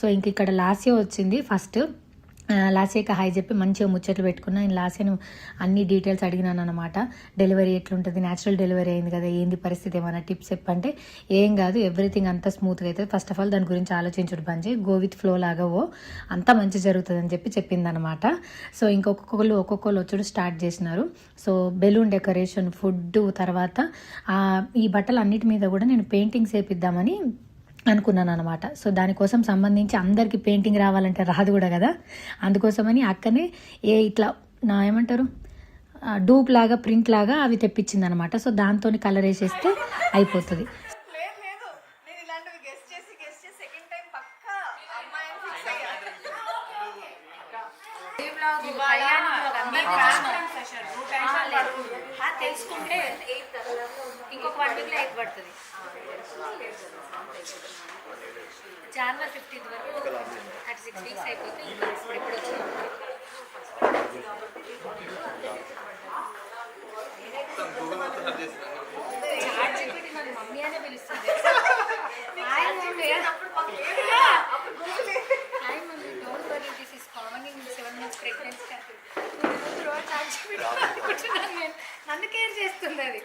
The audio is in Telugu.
సో ఇంక ఇక్కడ లాస్య వచ్చింది ఫస్ట్. లాస్యకి హాయ్ చెప్పి మంచిగా ముచ్చట్లు పెట్టుకున్నా. నేను లాస్యను అన్ని డీటెయిల్స్ అడిగినాను అనమాట. డెలివరీ ఎట్లుంటుంది, న్యాచురల్ డెలివరీ అయింది కదా, ఏంది పరిస్థితి, ఏమైనా టిప్స్ చెప్పంటే ఏం కాదు, ఎవ్రీథింగ్ అంతా స్మూత్గా అవుతుంది, ఫస్ట్ ఆఫ్ ఆల్ దాని గురించి ఆలోచించుడు బంద్ చేయి, గో విత్ ఫ్లో లాగా అంతా మంచి జరుగుతుంది అని చెప్పింది అనమాట. సో ఒక్కొక్కరు వచ్చుడు స్టార్ట్ చేసినారు. సో బెలూన్ డెకరేషన్, ఫుడ్, తర్వాత ఈ బట్టలు అన్నిటి మీద కూడా నేను పెయింటింగ్స్ వేపిద్దామని అనుకున్నాను అనమాట. సో దానికోసం సంబంధించి అందరికీ పెయింటింగ్ రావాలంటే రాదు కూడా కదా, అందుకోసమని అక్కనే ఇట్లా ఏమంటారు డూప్ లాగా, ప్రింట్ లాగా అవి తెప్పించింది అనమాట. సో దాంతో కలర్ వేసేస్తే అయిపోతుంది. తెలుసుకుంటే ఇంకొక 1 వీక్లో 8 పడుతుంది. జనవరి 15th వరకు 36 వీక్స్ అయిపోతే ఇప్పుడు వచ్చింది. చాట్ జీపీటీ నన్ను మమ్మీ అనే పిలుస్తుంది. Hi mummy, don't worry, this is common in 7 months pregnancy. ChatGPT అనుకుంటున్నాను నేను, నన్ను కేర్ చేస్తుంది అది.